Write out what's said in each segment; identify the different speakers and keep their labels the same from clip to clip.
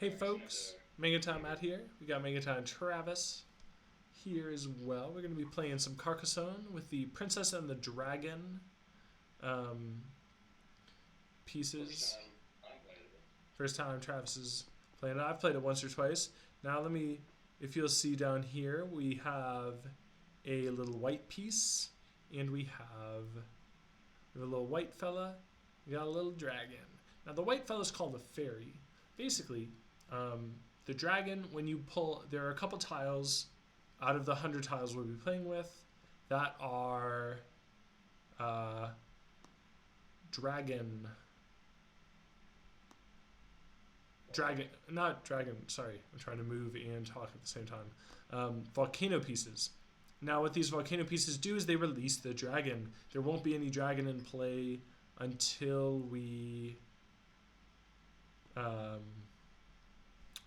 Speaker 1: Hey
Speaker 2: Alright, so I have
Speaker 1: folks,
Speaker 2: to
Speaker 1: Megaton
Speaker 2: leave
Speaker 1: Matt
Speaker 2: it.
Speaker 1: here. We got Megaton Travis here as well. We're going to be playing some Carcassonne with the Princess and the Dragon um,
Speaker 2: First
Speaker 1: pieces.
Speaker 2: time I'm playing it.
Speaker 1: First time Travis is playing it. I've played it once or twice. Now if you'll see down here, we have a little white piece, and we have a little white fella. We got a little dragon. Now the white fella's called a ferry. Basically, the dragon, when you pull, there are a couple tiles out of the 100 tiles we'll be playing with that are uh, dragon, not dragon. Sorry, I'm trying to move and talk at the same time. Volcano pieces. Now, what these volcano pieces do is they release the dragon. There won't be any dragon in play until we um,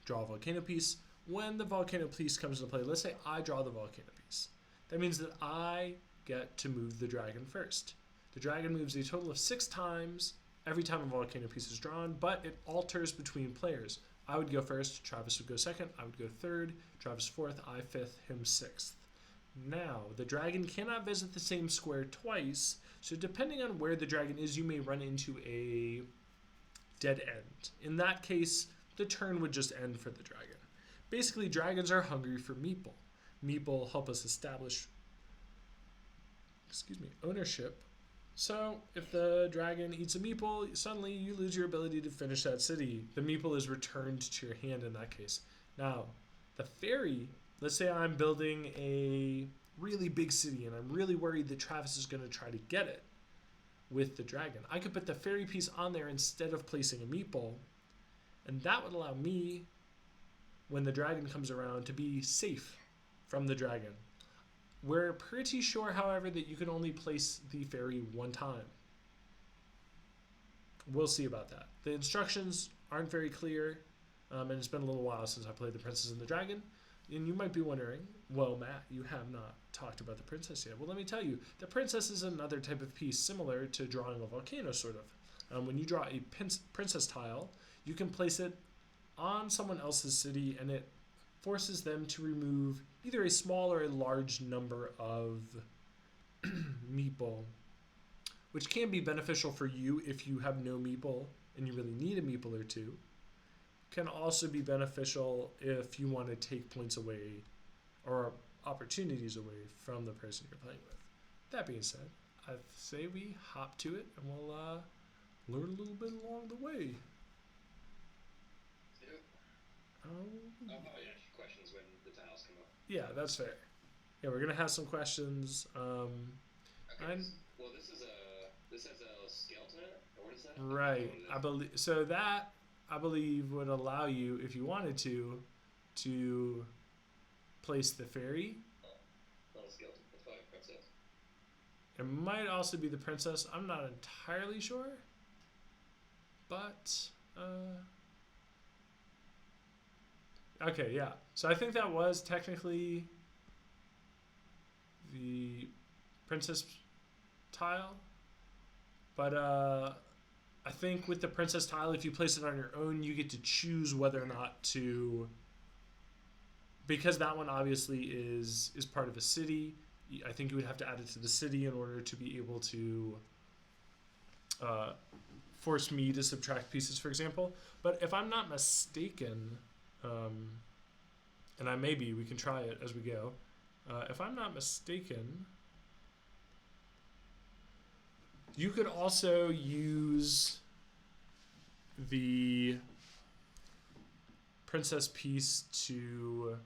Speaker 1: draw a volcano piece. When the volcano piece comes into play, let's say I draw the volcano piece. That means that I get to move the dragon first. The dragon moves a total of 6 times every time a volcano piece is drawn, but it alters between players. I would go first, Travis would go second, I would go third, Travis fourth, I fifth, him sixth. Now, the dragon cannot visit the same square twice, so depending on where the dragon is, you may run into a dead end. In that case, the turn would just end for the dragon. Basically, dragons are hungry for meatball. Meatball help us establish, ownership. So, if the dragon eats a meeple, suddenly you lose your ability to finish that city. The meeple is returned to your hand in that case. Now, the ferry, let's say I'm building a really big city and I'm really worried that Travis is going to try to get it with the dragon. I could put the ferry piece on there instead of placing a meatball, and that would allow me, when the dragon comes around, to be safe from the dragon. We're pretty sure, however, that you can only place the ferry one time. We'll see about that. The instructions aren't very clear, and it's been a little while since I played The Princess and the Dragon. And you might be wondering, well, Matt, you have not talked about the princess yet. Well, let me tell you, the princess is another type of piece similar to drawing a volcano, sort of. When you draw a princess tile, you can place it on someone else's city, and it forces them to remove either a small or a large number of meatball, which can be beneficial for you if you have no meatball and you really need a meatball or two. Can also be beneficial if you want to take points away or opportunities away from the person you're playing with. That being said, I say we hop to it and we'll learn a little bit along the way.
Speaker 2: Yep.
Speaker 1: Oh,
Speaker 2: I'll probably ask you questions when the tiles come up.
Speaker 1: yeah, that's fair. Yeah, we're gonna have some questions.
Speaker 2: Okay.
Speaker 1: I'm
Speaker 2: Well, this has a skeleton in it, or what is that? I don't know
Speaker 1: right.
Speaker 2: what it
Speaker 1: I
Speaker 2: is.
Speaker 1: believe so. That I believe would allow you, if you wanted to place the ferry.
Speaker 2: Oh, not a skeleton. It's probably a princess.
Speaker 1: It might also be the princess. I'm not entirely sure, but okay, yeah. So I think that was technically the princess tile, but I think with the princess tile, if you place it on your own, you get to choose whether or not to, because that one obviously is part of a city. I think you would have to add it to the city in order to be able to uh, force me to subtract pieces, for example. But if I'm not mistaken, um, and I may be, we can try it as we go. If I'm not mistaken, you could also use the princess piece to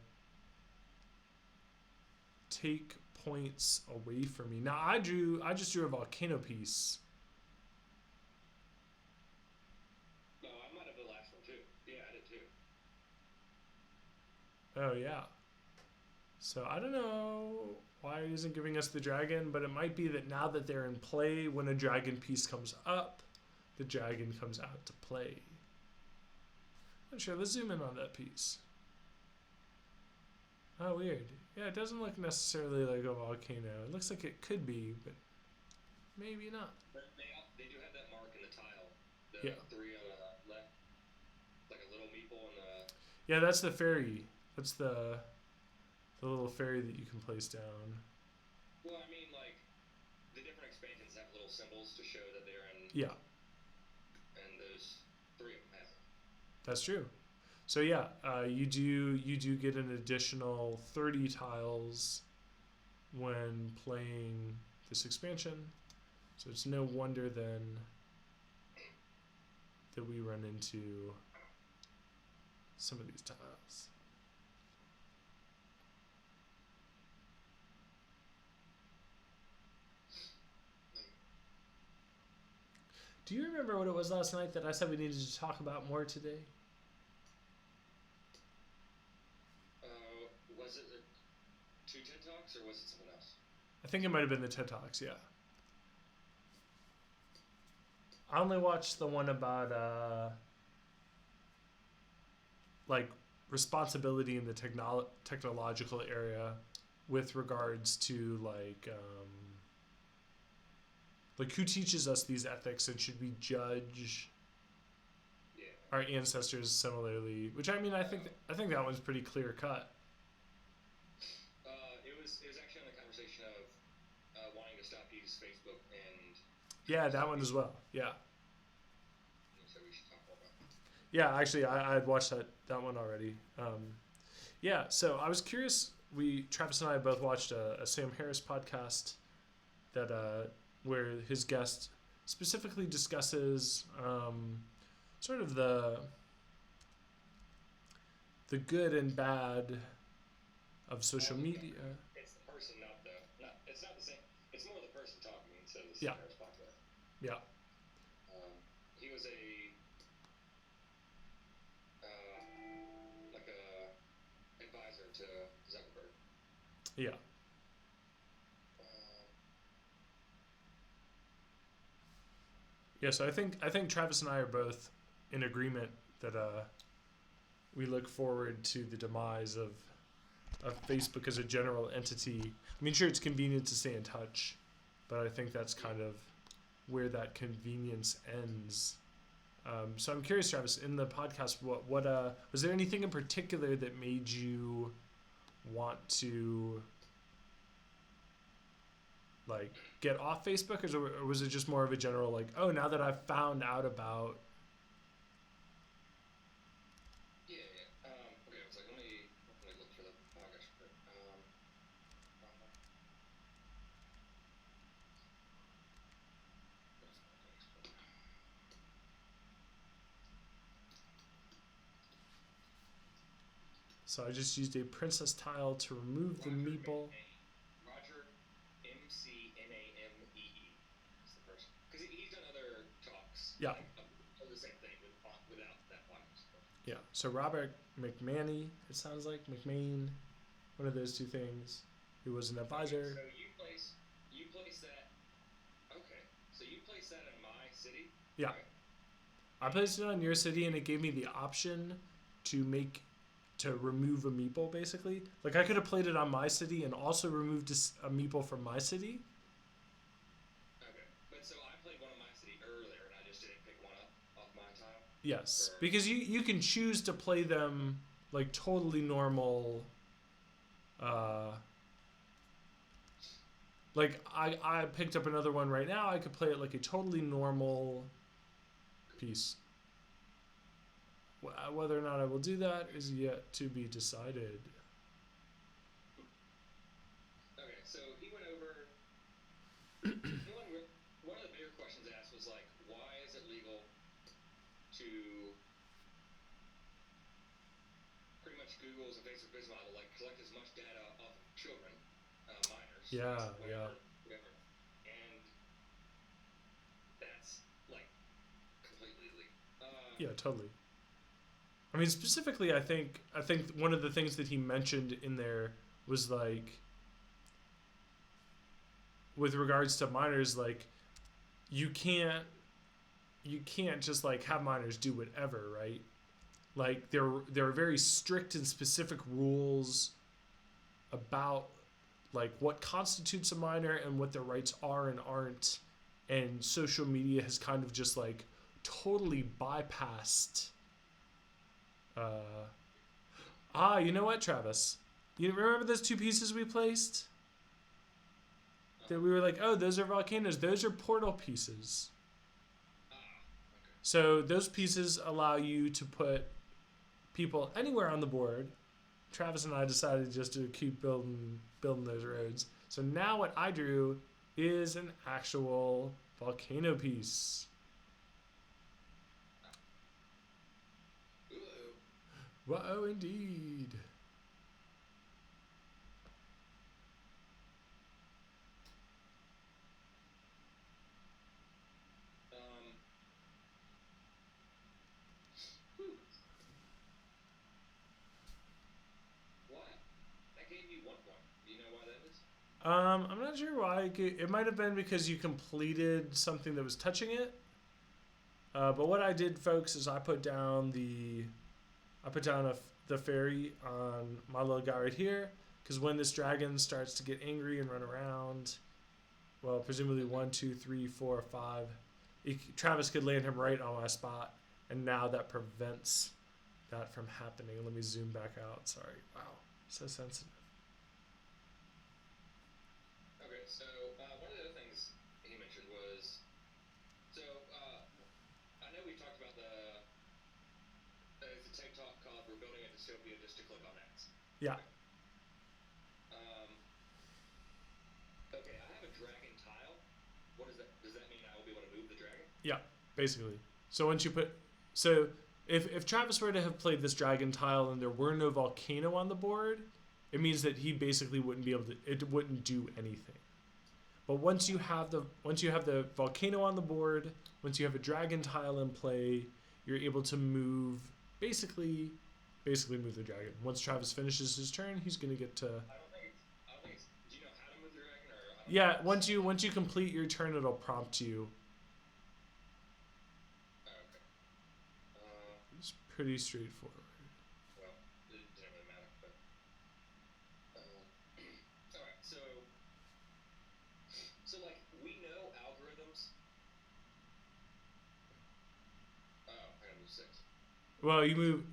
Speaker 1: take points away from me. Now I just drew a volcano piece.
Speaker 2: No, I might have the last one too. Yeah, I did too.
Speaker 1: Oh yeah. So I don't know why it isn't giving us the dragon, but it might be that now that they're in play, when a dragon piece comes up, the dragon comes out to play. Not sure. Let's zoom in on that piece. Oh, weird. Yeah, it doesn't look necessarily like a volcano. It looks like it could be, but maybe not.
Speaker 2: But they do have that mark in the tile. The
Speaker 1: Yeah.
Speaker 2: three on the left, like a little meeple on the
Speaker 1: Yeah, that's the ferry. That's the little ferry that you can place down.
Speaker 2: Well, I mean, like the different expansions have little symbols to show that they're in,
Speaker 1: Yeah,
Speaker 2: and those three of them have them.
Speaker 1: that's true. So yeah, you do get an additional 30 tiles when playing this expansion. So it's no wonder then that we run into some of these tiles. Do you remember what it was last night that I said we needed to talk about more today?
Speaker 2: Was it the two TED Talks or was it something else?
Speaker 1: I think it might have been the TED Talks, yeah. I only watched the one about like responsibility in the technological area with regards to like who teaches us these ethics and should we judge
Speaker 2: Yeah.
Speaker 1: our ancestors similarly? Which I mean, I think that one's pretty clear cut.
Speaker 2: It was actually on the conversation of wanting to stop use Facebook and
Speaker 1: Yeah, that one as well. Yeah,
Speaker 2: so we should talk more about that.
Speaker 1: yeah. Actually, I had watched that one already. Yeah, so I was curious. Travis and I both watched a Sam Harris podcast that where his guest specifically discusses sort of the good and bad of social media.
Speaker 2: It's the person, not it's not the same. It's more the person talking instead of the
Speaker 1: Yeah.
Speaker 2: Sarah's podcast.
Speaker 1: Yeah,
Speaker 2: He was like a advisor to Zuckerberg.
Speaker 1: yeah, yeah. So I think Travis and I are both in agreement that we look forward to the demise of Facebook as a general entity. I mean, sure, it's convenient to stay in touch, but I think that's kind of where that convenience ends. So I'm curious, Travis, in the podcast, what was there anything in particular that made you want to like get off Facebook, or was it just more of a general like, oh, now that I've found out about?
Speaker 2: Yeah. Okay, I was like, let me look for the podcast.
Speaker 1: So I just used a princess tile to remove the meatball.
Speaker 2: Roger McManee is the person, because he's done other talks.
Speaker 1: Yeah.
Speaker 2: Of the same thing without that podcast.
Speaker 1: Yeah. So Robert McManee, it sounds like McMain, one of those two things, who was an advisor.
Speaker 2: So you place that. Okay. So you place that in my city.
Speaker 1: Yeah.
Speaker 2: Right?
Speaker 1: I placed it on your city, and it gave me the option to remove a meeple, basically. Like, I could have played it on my city and also removed a meeple from my city.
Speaker 2: Okay. But so I played one on my city earlier, and I just didn't pick one up off my tile.
Speaker 1: Yes, because you can choose to play them like totally normal. Like, I picked up another one right now. I could play it like a totally normal piece. Whether or not I will do that is yet to be decided.
Speaker 2: Okay, so he went over. One of the bigger questions asked was like, why is it legal to pretty much Google's and Facebook business model, like collect as much data off of children, minors,
Speaker 1: Yeah,
Speaker 2: whatever, and that's like completely illegal.
Speaker 1: Yeah, totally. I mean, specifically, I think one of the things that he mentioned in there was like, with regards to minors, like, you can't just like have minors do whatever, right? Like, there are very strict and specific rules about like what constitutes a minor and what their rights are and aren't, and social media has kind of just like totally bypassed Ah, you know what, Travis? You remember those two pieces we placed? That we were like, oh, those are volcanoes. Those are portal pieces.
Speaker 2: Ah, okay.
Speaker 1: So those pieces allow you to put people anywhere on the board. Travis and I decided just to keep building those roads. So now what I drew is an actual volcano piece.
Speaker 2: Ooh.
Speaker 1: Whoa, indeed.
Speaker 2: Whew. Why? That gave you 1 point. Do you know why that is?
Speaker 1: I'm not sure why. It might have been because you completed something that was touching it. But what I did, folks, is I put down the ferry on my little guy right here. Because when this dragon starts to get angry and run around, well, presumably 1, 2, 3, 4, 5, Travis could land him right on my spot, and now that prevents that from happening. Let me zoom back out. Sorry. Wow, so sensitive.
Speaker 2: Okay, so one of the other things he mentioned was, so I know we talked about the TikTok called "We're Building a Dystopia Just to Click on Ads."
Speaker 1: Yeah.
Speaker 2: Okay, I have a dragon tile. What is that? Does that mean I will be able to move the dragon?
Speaker 1: Yeah, basically. So once you if Travis were to have played this dragon tile and there were no volcano on the board, it means that he basically wouldn't be able to. It wouldn't do anything. But once you have the volcano on the board, once you have a dragon tile in play, you're able to move basically move the dragon. Once Travis finishes his turn, he's gonna get to.
Speaker 2: I don't think it's. Do you know how to move the dragon, or? I don't
Speaker 1: Yeah,
Speaker 2: know.
Speaker 1: once you complete your turn, it'll prompt you.
Speaker 2: Oh, okay.
Speaker 1: It's pretty straightforward.
Speaker 2: Well, it didn't really matter, but. All right, so like we know algorithms. Oh, I gotta move 6.
Speaker 1: Well,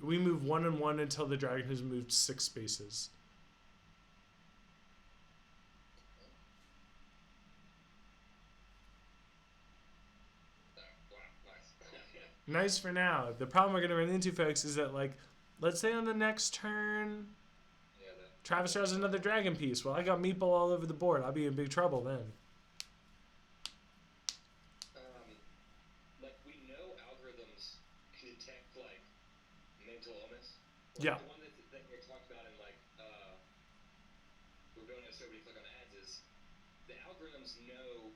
Speaker 1: we move 1 and 1 until the dragon has moved 6 spaces.
Speaker 2: Oh, wow, nice.
Speaker 1: Nice for now. The problem we're gonna run into, folks, is that like, let's say on the next turn,
Speaker 2: Yeah,
Speaker 1: Travis draws another dragon piece. Well, I got meatball all over the board. I'll be in big trouble then.
Speaker 2: like we know algorithms can detect like mental illness. Like,
Speaker 1: Yeah.
Speaker 2: the one that we talked about in like we're building a somebody click on ads is the algorithms know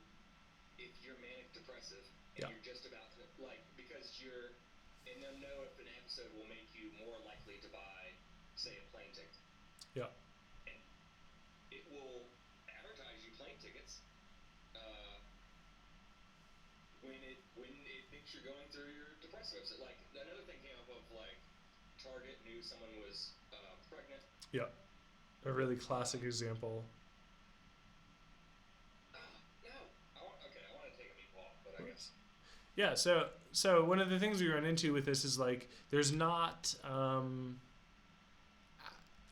Speaker 2: if you're manic depressive and
Speaker 1: Yeah.
Speaker 2: you're just about to like because you're and they'll know if an episode will make you more likely to buy say a plane ticket.
Speaker 1: Yeah.
Speaker 2: And it will advertise you plane tickets when it thinks you're going through your depressive episode. Like another thing came up of like Target knew someone was pregnant.
Speaker 1: Yeah. A really classic example.
Speaker 2: No, I want to take a meatball, but I guess.
Speaker 1: Yeah, so one of the things we run into with this is like there's not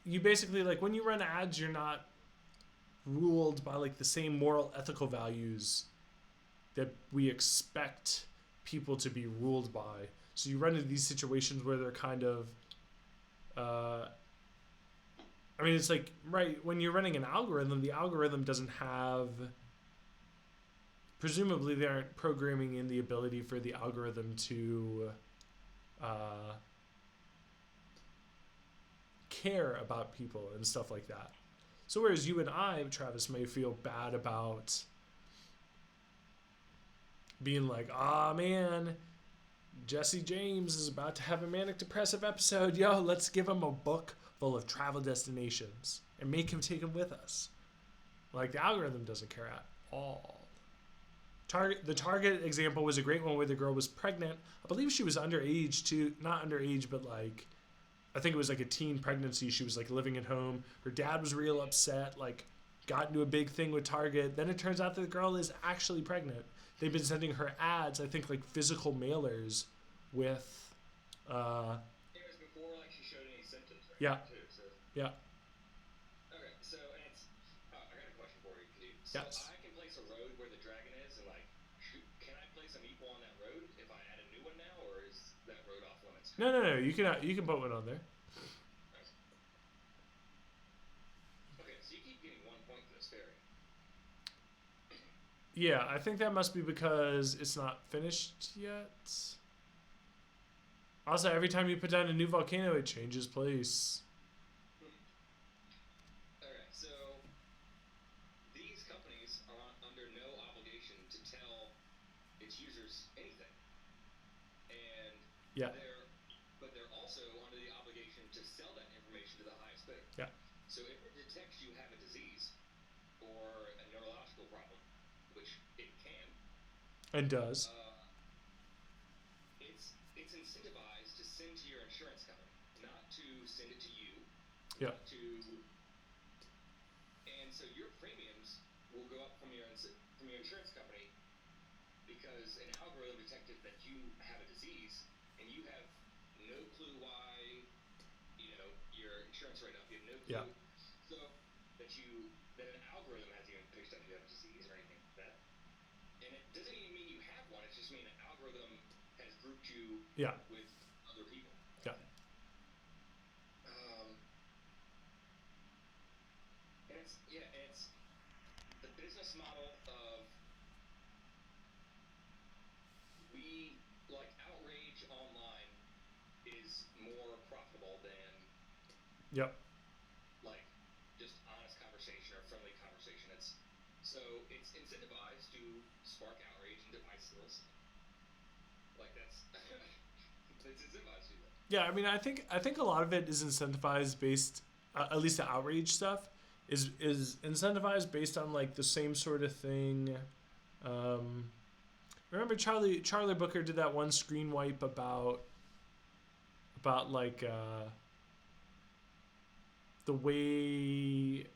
Speaker 1: you basically like when you run ads you're not ruled by like the same moral ethical values that we expect people to be ruled by. So you run into these situations where they're kind of I mean it's like right when you're running an algorithm, the algorithm doesn't have presumably they aren't programming in the ability for the algorithm to care about people and stuff like that. So whereas you and I, Travis, may feel bad about being like, ah, man, Jesse James is about to have a manic depressive episode. Yo, let's give him a book full of travel destinations and make him take them with us. Like the algorithm doesn't care at all. The Target example was a great one where the girl was pregnant. I believe she was underage too. Not underage, but like, I think it was like a teen pregnancy. She was like living at home. Her dad was real upset, like got into a big thing with Target. Then it turns out that the girl is actually pregnant. They've been sending her ads, I think like physical mailers with...
Speaker 2: It was before like she showed any symptoms, right?
Speaker 1: Yeah.
Speaker 2: Too,
Speaker 1: Yeah.
Speaker 2: Okay, so and it's. I got a question for you, dude. So
Speaker 1: Yes.
Speaker 2: I can place a road where the dragon is, and like, can I place a meatball on that road if I add a new one now, or is that road off limits?
Speaker 1: No, no, no. You can put one on there.
Speaker 2: Okay. Okay, so you keep getting 1 point for this ferry.
Speaker 1: Yeah, I think that must be because it's not finished yet. Also, every time you put down a new volcano, it changes place.
Speaker 2: Okay, so these companies are under no obligation to tell its users anything, and
Speaker 1: Yeah,
Speaker 2: they're but they're also under the obligation to sell that information to the highest bidder.
Speaker 1: yeah,
Speaker 2: So if it detects you have a disease or a neurological problem, which it can,
Speaker 1: and does.
Speaker 2: uh, it's incentivized to send to your insurance company, not to send it to you,
Speaker 1: Yeah,
Speaker 2: not to, and so your premiums will go up from your insurance company because an algorithm detected that you have a disease and you have no clue why your insurance rate up. You have no
Speaker 1: yeah,
Speaker 2: clue, so that an algorithm hasn't even picked up you have a disease or anything like that. And it doesn't even mean you have one. It's just mean an algorithm has grouped you
Speaker 1: yeah,
Speaker 2: with other people.
Speaker 1: yeah,
Speaker 2: Okay. Um, and it's the business model of we like outrage online is more profitable than
Speaker 1: yeah.
Speaker 2: like just honest conversation or friendly conversation. It's incentivized to spark outrage and divisiveness. Like that's it's incentivized to do that.
Speaker 1: Yeah, I mean, I think a lot of it is incentivized based, at least the outrage stuff, is incentivized based on like the same sort of thing. Um, Remember Charlie Booker did that one screen wipe about like the way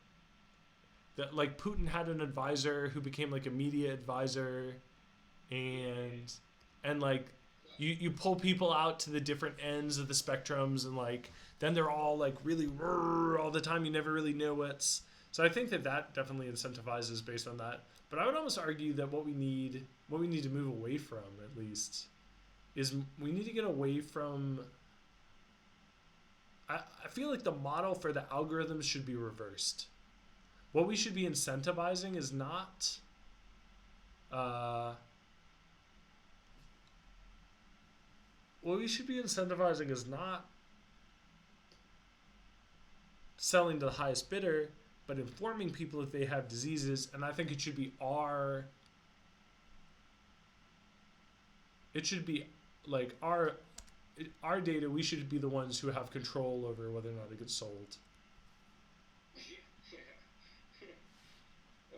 Speaker 1: that like Putin had an advisor who became like a media advisor, and like you pull people out to the different ends of the spectrums, and like then they're all like really all the time. You never really know what's. So I think that definitely incentivizes based on that. But I would almost argue that what we need to move away from, at least, is we need to get away from. I feel like the model for the algorithms should be reversed. What we should be incentivizing is not. Uh, what we should be incentivizing is not selling to the highest bidder, but informing people if they have diseases. And I think it should be it should be like our data. We should be the ones who have control over whether or not it gets sold.
Speaker 2: uh,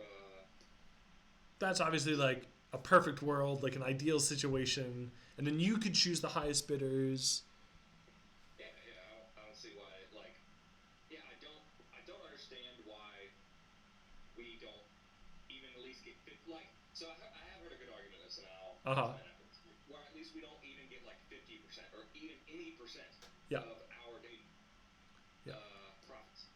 Speaker 1: That's obviously like a perfect world, like an ideal situation, and then you could choose the highest bidders.
Speaker 2: yeah. I don't see why. Like, yeah, I don't understand why we don't even at least get fit. Like, so I have heard a good argument of this, and
Speaker 1: Uh
Speaker 2: I'll
Speaker 1: huh.
Speaker 2: explain afterwards. Where at least we don't even get like 50% or even any percent
Speaker 1: Yeah.
Speaker 2: of our data
Speaker 1: Yeah.
Speaker 2: profits.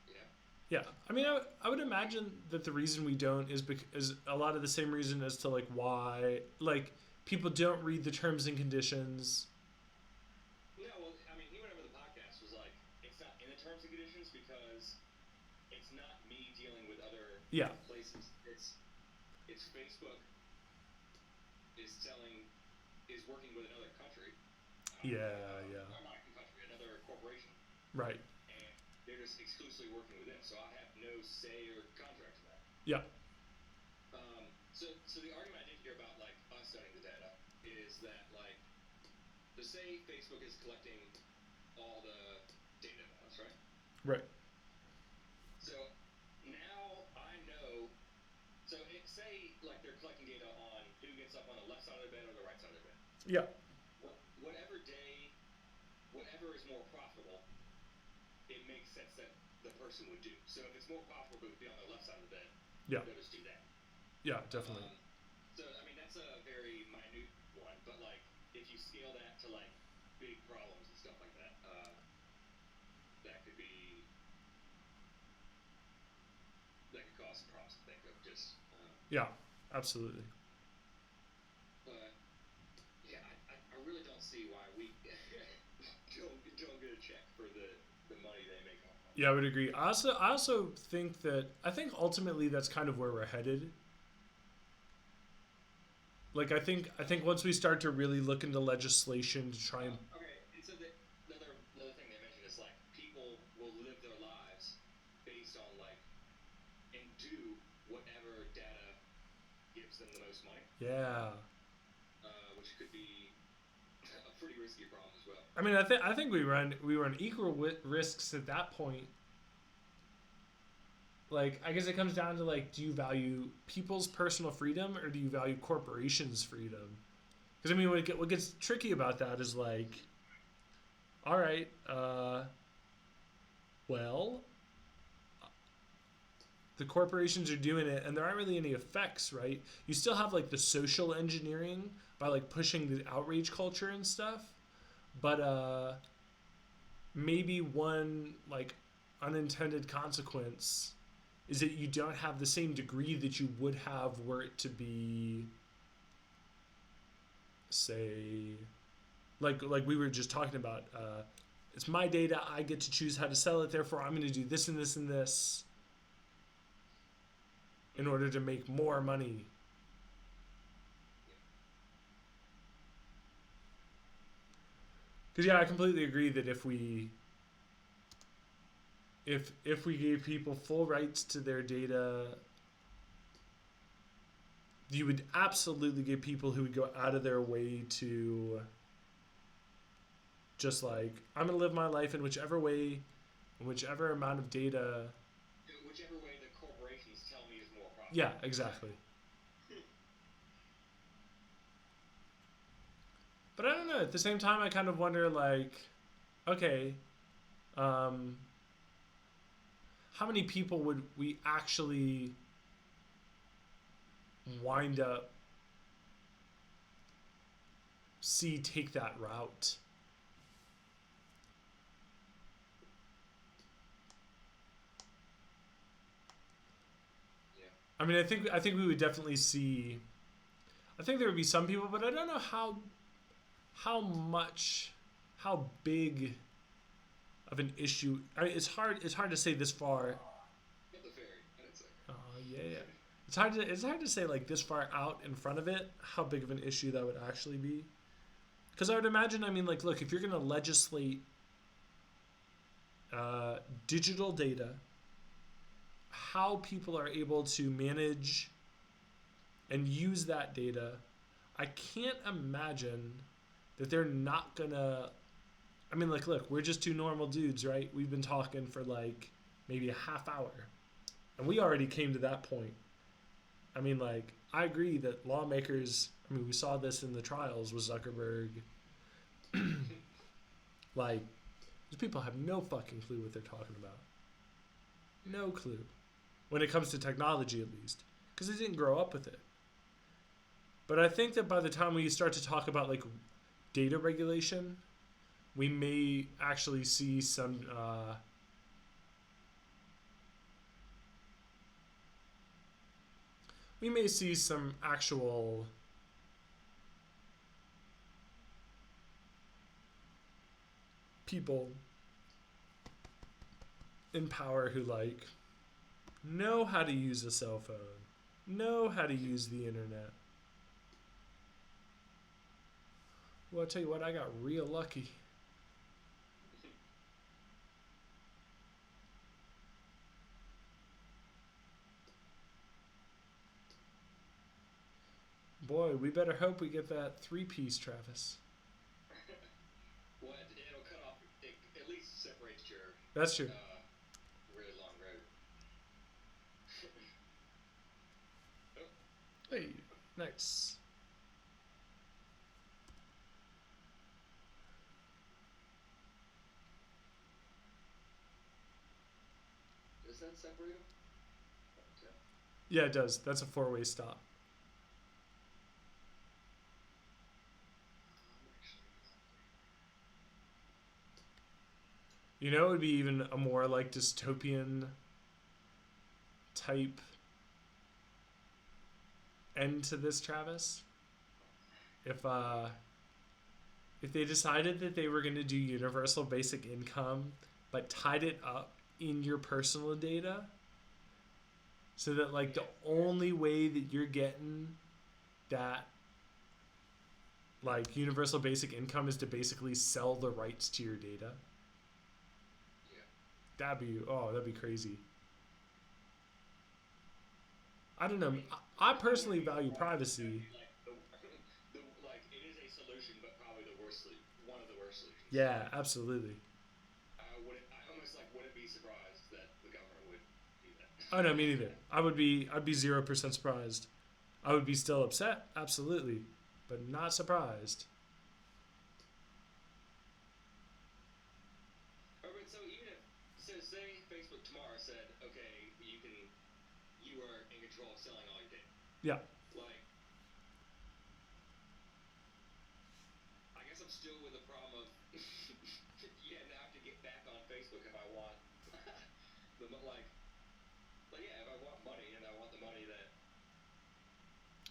Speaker 1: Yeah, I mean, I would imagine that the reason we don't is because a lot of the same reason as to like why like people don't read the terms and conditions.
Speaker 2: No, well, I mean, he went over the podcast was like, it's not in the terms and conditions because it's not me dealing with other
Speaker 1: Yeah,
Speaker 2: places. It's Facebook is working with another country.
Speaker 1: yeah, yeah,
Speaker 2: Not a country, another corporation,
Speaker 1: right.
Speaker 2: and they're just exclusively working with them. So I have no say or contract in that.
Speaker 1: Yeah,
Speaker 2: So the argument I did hear about like us owning the data is that like, so say Facebook is collecting all the data about us, right?
Speaker 1: right.
Speaker 2: So now I know. So say like they're collecting data on who gets up on the left side of the bed or the right side of the bed.
Speaker 1: Yeah,
Speaker 2: Whatever day, whatever is more profitable, it makes sense that the person would do. So if it's more profitable to be on the left side of the bed,
Speaker 1: yeah,
Speaker 2: they'll just do that.
Speaker 1: yeah, definitely.
Speaker 2: So I mean that's a very minute one, but like if you scale that to like big problems and stuff like that, that could be purchased.
Speaker 1: Yeah, absolutely.
Speaker 2: But yeah, I really don't see why we don't get a check for the money they make off of
Speaker 1: Yeah, I would agree. I also think ultimately that's kind of where we're headed. Like I think once we start to really look into legislation to try and
Speaker 2: okay, and so the other thing they mentioned is like people will live their lives based on like and do whatever data gives them the most money,
Speaker 1: yeah.
Speaker 2: which could be a pretty risky problem as well.
Speaker 1: I mean, I think we run equal risks at that point. Like, I guess it comes down to like, do you value people's personal freedom or do you value corporations' freedom? Because I mean, what gets tricky about that is like, all right, well, the corporations are doing it, and there aren't really any effects, right? You still have like the social engineering by like pushing the outrage culture and stuff, but maybe one like unintended consequence is that you don't have the same degree that you would have were it to be, say, like we were just talking about. It's my data. I get to choose how to sell it. Therefore, I'm going to do this and this and this in order to make more money. Because yeah, I completely agree that if we gave people full rights to their data, you would absolutely get people who would go out of their way to just like, I'm gonna live my life in whichever way, in whichever amount of data.
Speaker 2: Whichever way the corporations tell me is more profitable.
Speaker 1: Yeah, exactly. But I don't know. At the same time, I kind of wonder, like, okay, um, how many people would we actually wind up see take that route?
Speaker 2: Yeah.
Speaker 1: I mean, I think we would definitely see. I think there would be some people, but I don't know how much, how big of an issue. I mean, it's hard to say this far.
Speaker 2: Hit the ferry, and it's like.
Speaker 1: Oh yeah. It's hard to say like this far out in front of it how big of an issue that would actually be. Because I would imagine, I mean, like, look, if you're going to legislate digital data, how people are able to manage and use that data, I can't imagine that they're not gonna. I mean, like, look, we're just two normal dudes, right? We've been talking for like maybe a half hour, and we already came to that point. I mean, like, I agree that lawmakers. I mean, we saw this in the trials with Zuckerberg. Like, these people have no fucking clue what they're talking about. No clue. When it comes to technology, at least. Because they didn't grow up with it. But I think that by the time we start to talk about, like, data regulation, we may actually see some. We may see some actual people in power who like know how to use a cell phone, know how to use the internet. Well, I tell you what, I got real lucky. Boy, we better hope we get that three-piece, Travis.
Speaker 2: Well, it'll cut off. It at least separates your
Speaker 1: That's true.
Speaker 2: really long road.
Speaker 1: Hey, nice.
Speaker 2: Does that separate them? Okay.
Speaker 1: Yeah, it does. That's a four-way stop. You know, it would be even a more like dystopian type end to this, Travis? If they decided that they were going to do universal basic income, but tied it up in your personal data, so that like the only way that you're getting that like universal basic income is to basically sell the rights to your data.
Speaker 2: Yeah.
Speaker 1: That'd be crazy. I don't know. I personally value privacy.
Speaker 2: Like it is a solution, but probably one of the worst solutions.
Speaker 1: Yeah, absolutely.
Speaker 2: I almost like wouldn't be surprised that the government would do that.
Speaker 1: Oh no, me neither. I'd be 0% surprised. I would be still upset, absolutely, but not surprised.
Speaker 2: Or, but so even if say Facebook tomorrow said, okay, you are in control of selling all your data.
Speaker 1: Yeah.
Speaker 2: Like, I guess I'm still with the problem of yeah, now I have to get back on Facebook if I want yeah, if I want money and I want the money that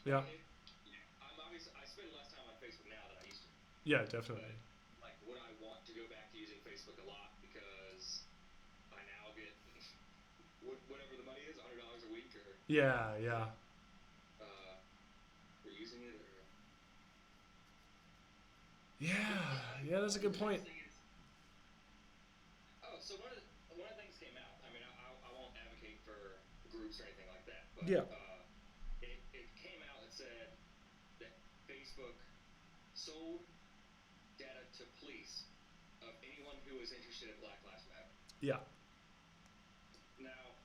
Speaker 1: Yeah.
Speaker 2: I'm obviously I spend less time on Facebook now than I used to.
Speaker 1: Yeah, definitely.
Speaker 2: But like, would I want to go back to using Facebook a lot because I now get whatever the money is, $100 a week, or
Speaker 1: Yeah, yeah.
Speaker 2: for using it, or
Speaker 1: Yeah, that's a good point.
Speaker 2: oh, so one of the things came out. I mean, I won't advocate for groups or anything like that, but
Speaker 1: Yeah.
Speaker 2: it came out and said that Facebook sold data to police of anyone who was interested in Black Lives Matter.
Speaker 1: Yeah.
Speaker 2: Now,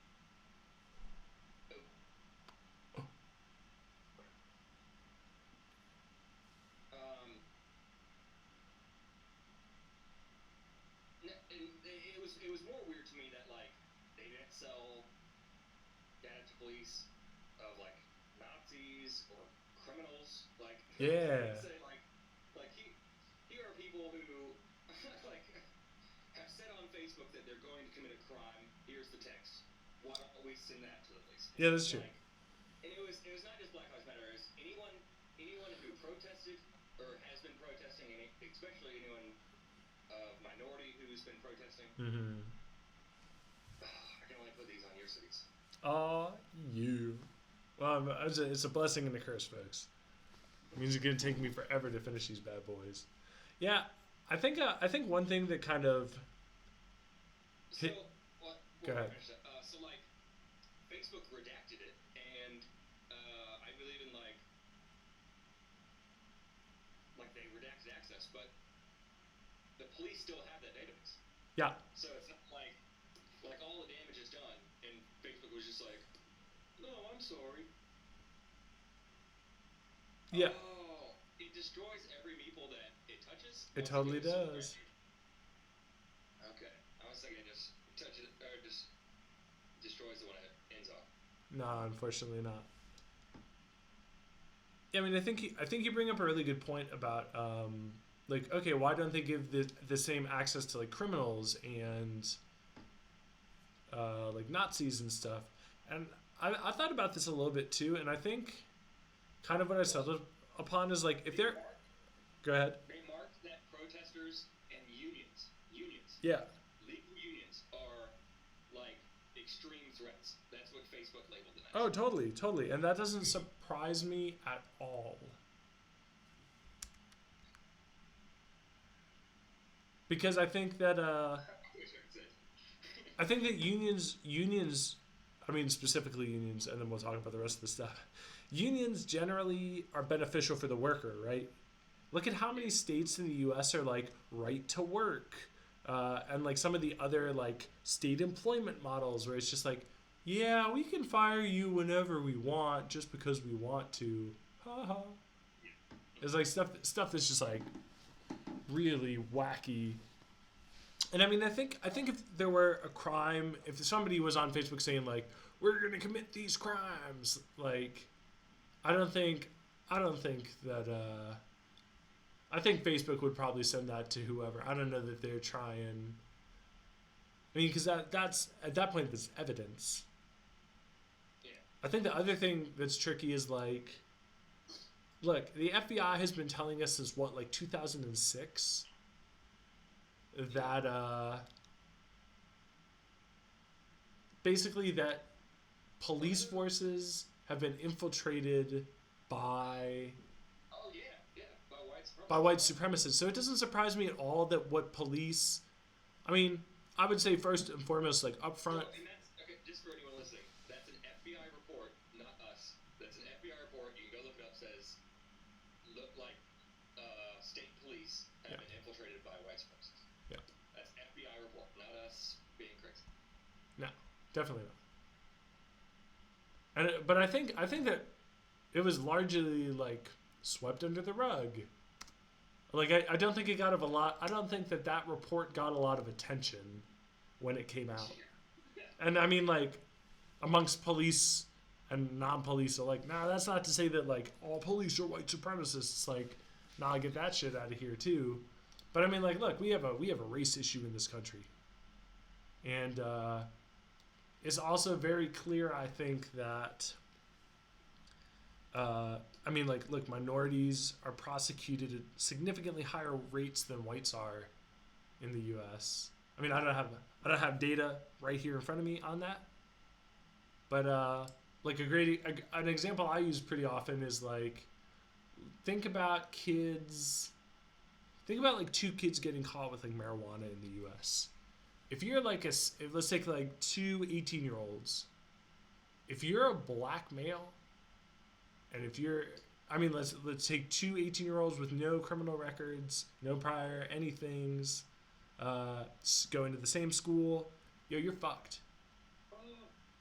Speaker 2: it was more weird to me that like they didn't sell data to police of like Nazis or criminals. Like
Speaker 1: Yeah.
Speaker 2: say here are people who like have said on Facebook that they're going to commit a crime. Here's the text. Why don't we send that to the police?
Speaker 1: Yeah, that's true.
Speaker 2: Like, and it was not just Black Lives Matter. It's anyone who protested or has been protesting, and especially anyone of minority who's been protesting.
Speaker 1: Mm-hmm.
Speaker 2: I can only put these on your cities.
Speaker 1: Well, it's a blessing and a curse, folks. It means it's gonna take me forever to finish these bad boys. Yeah, I think one thing that kind of
Speaker 2: So,
Speaker 1: Go ahead.
Speaker 2: So like, Facebook redacted it, and I believe in like they redacted access, but the police still have that database.
Speaker 1: Yeah.
Speaker 2: So it's not like all the damage is done, and Facebook was just like, no, I'm sorry.
Speaker 1: Yeah.
Speaker 2: Oh, it destroys every meeple that it touches.
Speaker 1: It totally does.
Speaker 2: Okay, I was thinking it just touches or just destroys the one it ends on.
Speaker 1: No, unfortunately not. Yeah, I mean, I think you bring up a really good point about like, okay, why don't they give the same access to like criminals and like Nazis and stuff? And I thought about this a little bit too, and I think kind of what I settled upon is like if they're go ahead.
Speaker 2: They marked that protesters and unions,
Speaker 1: Yeah.
Speaker 2: legal unions are like extreme threats. That's what Facebook labeled it as.
Speaker 1: Oh, totally, and that doesn't surprise me at all. Because I think that unions, I mean specifically unions, and then we'll talk about the rest of the stuff. Unions generally are beneficial for the worker, right? Look at how many states in the U.S. are like right to work, and like some of the other like state employment models where it's just like, yeah, we can fire you whenever we want just because we want to. Ha ha. It's like stuff that's just like really wacky. And I mean, I think if there were a crime, if somebody was on Facebook saying like, we're gonna commit these crimes, like, I don't think that I think Facebook would probably send that to whoever. I don't know that they're trying. I mean, because that's at that point that's evidence.
Speaker 2: Yeah.
Speaker 1: I think the other thing that's tricky is like look, the FBI has been telling us since what, like 2006, that basically that police forces have been infiltrated by
Speaker 2: Oh yeah, yeah, by white
Speaker 1: by
Speaker 2: supremacists.
Speaker 1: white supremacists. So it doesn't surprise me at all that what police. I mean, I would say first and foremost, like up
Speaker 2: So,
Speaker 1: front.
Speaker 2: and that's okay. Just for anyone listening, that's an FBI report, not us. That's an FBI report. You can go look it up. Says look like state police have
Speaker 1: Yeah,
Speaker 2: been infiltrated by white supremacists.
Speaker 1: yeah,
Speaker 2: That's FBI report, not us being crazy.
Speaker 1: no, definitely not. But I think that it was largely like swept under the rug. Like I don't think it got of a lot. I don't think that report got a lot of attention when it came out. And I mean, like amongst police and non-police are like, nah, that's not to say that like all police are white supremacists. Like, nah, get that shit out of here too. But I mean, like, look, we have a race issue in this country, and it's also very clear, I think, that I mean, like, look, minorities are prosecuted at significantly higher rates than whites are in the U.S. I mean, I don't have data right here in front of me on that, but like an example I use pretty often is like think about kids. Think about like two kids getting caught with like marijuana in the U.S. If you're like let's take like two 18-year-olds. If you're a black male, and if you're, I mean, let's take two 18-year-olds with no criminal records, no prior anythings, going to the same school, yo, you're fucked
Speaker 2: Oh,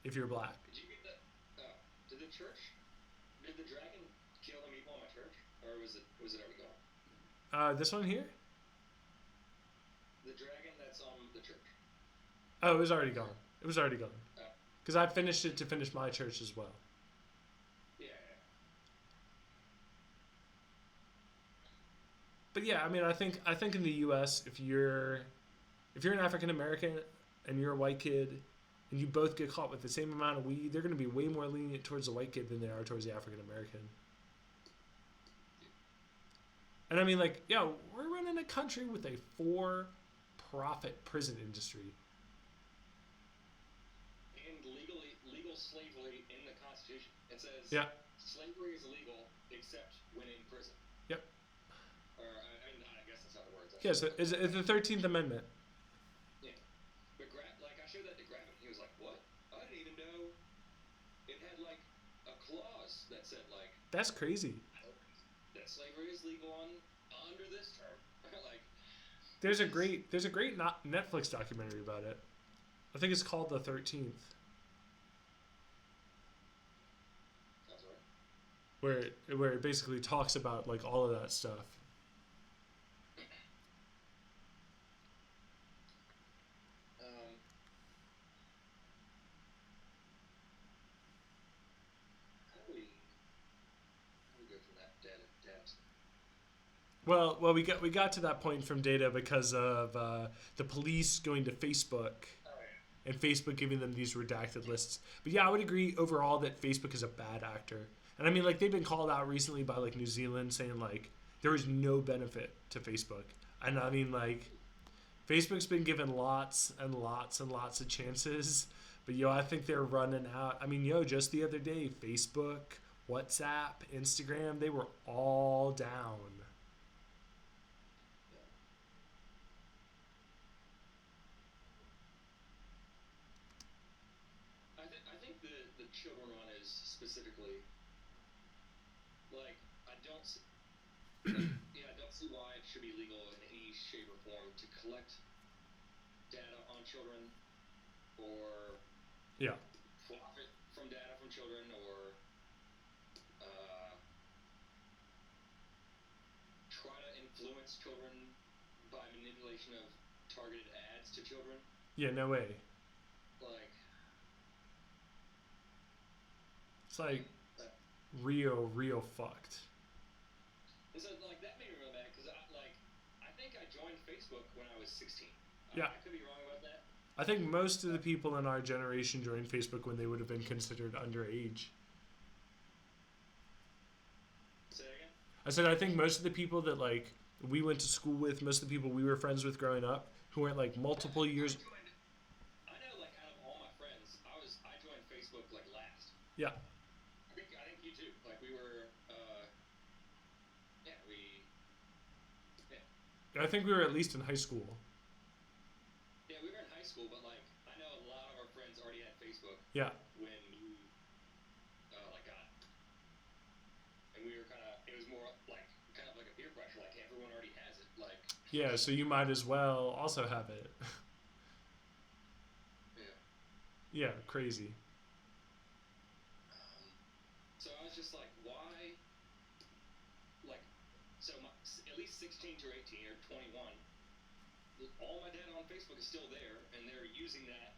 Speaker 1: if you're black.
Speaker 2: did you get that? Oh, did the church? Did the dragon kill the meatball in my church, or was it already gone?
Speaker 1: This one here?
Speaker 2: The dragon that's on the church.
Speaker 1: Oh, it was already gone. It was already gone.
Speaker 2: Oh,
Speaker 1: Because I finished it to finish my church as well.
Speaker 2: yeah, yeah.
Speaker 1: But yeah, I mean, I think in the U.S., if you're an African American and you're a white kid, and you both get caught with the same amount of weed, they're going to be way more lenient towards the white kid than they are towards the African American. And I mean, like, yeah, we're running a country with a for-profit prison industry.
Speaker 2: And legal slavery in the Constitution. It says
Speaker 1: Yeah.
Speaker 2: slavery is illegal except when in prison.
Speaker 1: Yep.
Speaker 2: Or I guess that's not the words.
Speaker 1: Yes, it's the 13th Amendment.
Speaker 2: Yeah. But like I showed that to Gravin. He was like, "What? I didn't even know it had like a clause that said like
Speaker 1: That's crazy.
Speaker 2: that slavery is legal under this term." Like
Speaker 1: There's a great Netflix documentary about it. I think it's called The 13th,
Speaker 2: that's right.
Speaker 1: where it basically talks about like all of that stuff.
Speaker 2: Um, how do we go from that data?
Speaker 1: Well, we got to that point from data because of the police going to Facebook
Speaker 2: Oh
Speaker 1: and Facebook giving them these redacted lists. But yeah, I would agree overall that Facebook is a bad actor. And I mean, like they've been called out recently by like New Zealand saying like there is no benefit to Facebook. And I mean like Facebook's been given lots and lots and lots of chances, but yo, I think they're running out. I mean, yo, just the other day, Facebook, WhatsApp, Instagram, they were all down.
Speaker 2: I think the children one is specifically like I don't see, yeah, I don't see why it should be legal in any shape or form to collect data on children or
Speaker 1: Yeah.
Speaker 2: profit from data from children or try to influence children by manipulation of targeted ads to children.
Speaker 1: Yeah, no way.
Speaker 2: Like
Speaker 1: It's like
Speaker 2: uh,
Speaker 1: real fucked.
Speaker 2: and so like that made me real mad because I think I joined Facebook when I was 16.
Speaker 1: Yeah.
Speaker 2: I could be wrong about that.
Speaker 1: I think most of the people in our generation joined Facebook when they would have been considered underage.
Speaker 2: Say that again.
Speaker 1: I said I think most of the people that like we went to school with, most of the people we were friends with growing up, who went like multiple years.
Speaker 2: I know, like out of all my friends, I joined Facebook like last.
Speaker 1: Yeah,
Speaker 2: I think you too. Like we were, yeah, yeah,
Speaker 1: I think we were at least in high school.
Speaker 2: yeah, we were in high school, but like I know a lot of our friends already had Facebook
Speaker 1: Yeah,
Speaker 2: when we, like got, and we were it was more like kind of like a peer pressure, like everyone already has it, like,
Speaker 1: yeah. So you might as well also have it.
Speaker 2: yeah.
Speaker 1: Yeah, crazy.
Speaker 2: So I was just like, why? Like, so at least 16 to 18 or 21, all my data on Facebook is still there, and they're using that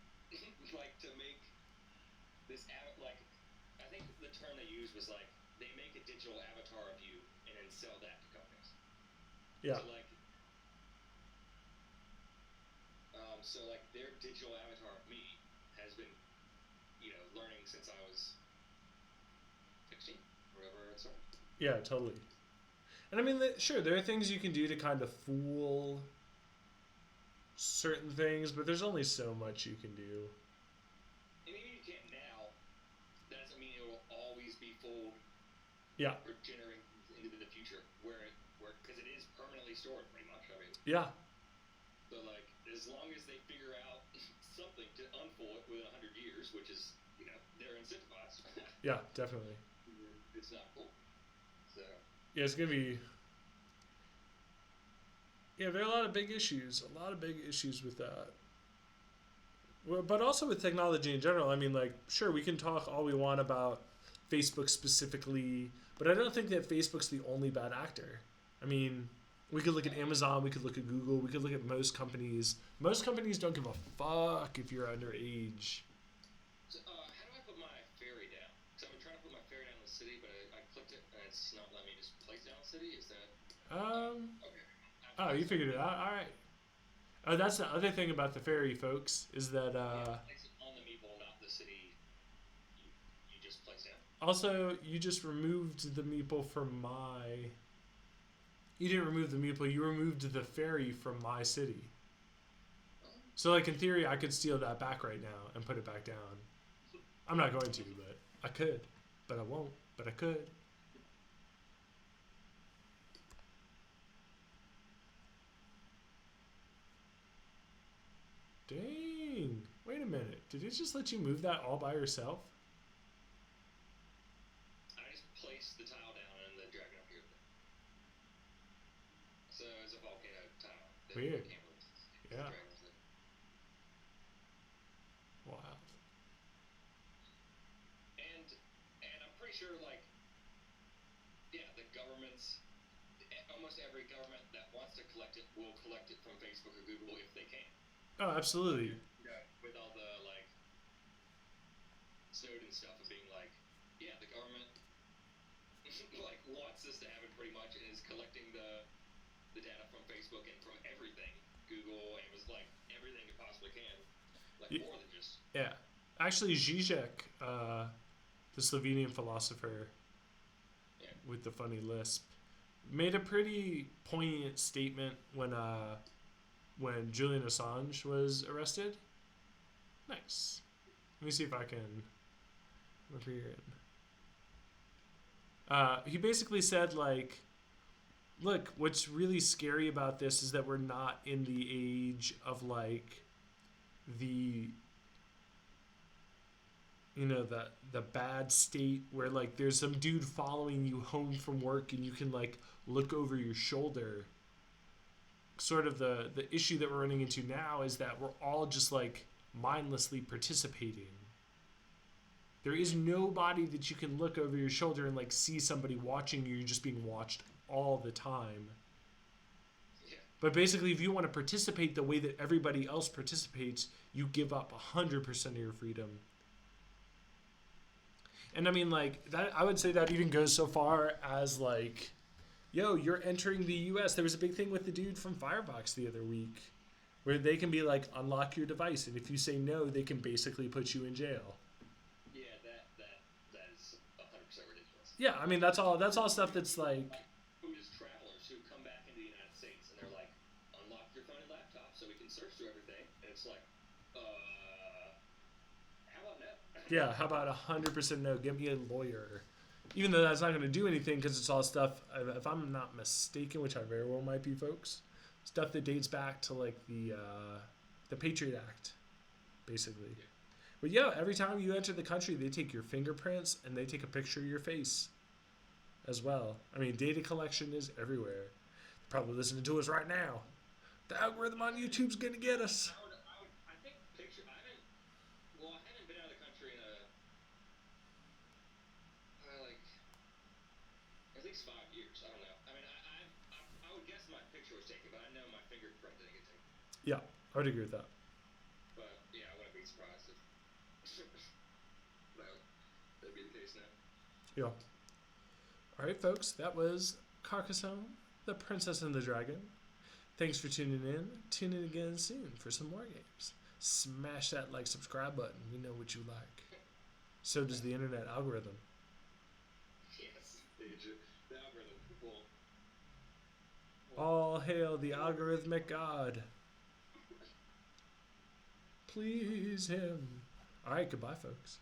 Speaker 2: like to make this like, I think the term they used was like they make a digital avatar of you and then sell that to companies.
Speaker 1: Yeah,
Speaker 2: So like, their digital avatar of me has been, learning since I was 16, wherever it started.
Speaker 1: yeah, totally. And I mean, sure, there are things you can do to kind of fool certain things, but there's only so much you can do.
Speaker 2: And even if you can't now, that doesn't mean it will always be fooled
Speaker 1: Yeah,
Speaker 2: or generating into the future, because it is permanently stored, pretty much. I mean,
Speaker 1: yeah,
Speaker 2: so like, as long as they figure out something to unfold it within 100 years, which is, they're incentivized.
Speaker 1: yeah, definitely.
Speaker 2: It's not cool. So.
Speaker 1: Yeah, it's gonna be. Yeah, there are a lot of big issues. A lot of big issues with that. Well, but also with technology in general. I mean, like, sure, we can talk all we want about Facebook specifically, but I don't think that Facebook's the only bad actor. I mean, we could look at Amazon, we could look at Google, we could look at most companies. Most companies don't give a fuck if you're underage.
Speaker 2: So, how do I put my ferry down? Because I've been trying to put my ferry down in the city, but I clicked it and it's not letting me just place down the city. Is that? Okay.
Speaker 1: Oh, you figured it out. All right. Oh, that's the other thing about the ferry, folks, is that
Speaker 2: Place it on the meatball, not the city. You just place down.
Speaker 1: also you just removed the meeple from my. You didn't remove the meeple. You removed the ferry from my city. So, like in theory, I could steal that back right now and put it back down. I'm not going to, but I could. But I won't. But I could. Dang. Wait a minute. Did it just let you move that all by yourself?
Speaker 2: I just placed the tile down and then drag it up here. So it's a volcano tile.
Speaker 1: Weird.
Speaker 2: Yeah.
Speaker 1: Wow.
Speaker 2: And I'm pretty sure, like, yeah, the governments, almost every government that wants to collect it will collect it from Facebook or Google if they can.
Speaker 1: Oh, absolutely.
Speaker 2: Yeah. With all the, like, Snowden stuff of being like, yeah, the government like wants this to happen pretty much and is collecting the data from Facebook and from everything, Google, and was like everything it possibly can, like more than just.
Speaker 1: Yeah, actually, Zizek, the Slovenian philosopher, with the funny lisp, made a pretty poignant statement when Julian Assange was arrested. Nice. Let me see if I can. Over here. He basically said, like, look, what's really scary about this is that we're not in the age of, like, the bad state where, like, there's some dude following you home from work and you can, like, look over your shoulder. Sort of the issue that we're running into now is that we're all just, like, mindlessly participating. There is nobody that you can look over your shoulder and, like, see somebody watching you. You're just being watched all the time.
Speaker 2: Yeah.
Speaker 1: But basically, if you want to participate the way that everybody else participates, you give up 100% of your freedom. And I mean, like, that, I would say that even goes so far as, like, yo, you're entering the U.S. There was a big thing with the dude from Firefox the other week where they can be like, unlock your device. And if you say no, they can basically put you in jail.
Speaker 2: Yeah, that is 100% ridiculous.
Speaker 1: Yeah, I mean, that's all stuff that's like,
Speaker 2: it's like, how about no?
Speaker 1: Yeah, how about 100% no? Give me a lawyer. Even though that's not going to do anything because it's all stuff, if I'm not mistaken, which I very well might be, folks, stuff that dates back to like the Patriot Act, basically.
Speaker 2: Yeah.
Speaker 1: But yeah, every time you enter the country, they take your fingerprints and they take a picture of your face as well. I mean, data collection is everywhere. They're probably listening to us right now. The algorithm on YouTube's going to get us.
Speaker 2: I think picture. I haven't been out of the country in like at least 5 years. I don't know. I mean, I would guess my picture was taken, but I know my fingerprint didn't get taken.
Speaker 1: Yeah, I would agree with that.
Speaker 2: But yeah, I wouldn't be surprised if that'd be the case now.
Speaker 1: Yeah. All right, folks, that was Carcassonne, The Princess and the Dragon. Thanks for tuning in. Tune in again soon for some more games. Smash that like, subscribe button. We know what you like. So does the internet algorithm.
Speaker 2: Yes, the algorithm.
Speaker 1: All hail the algorithmic god. Please him. All right, goodbye, folks.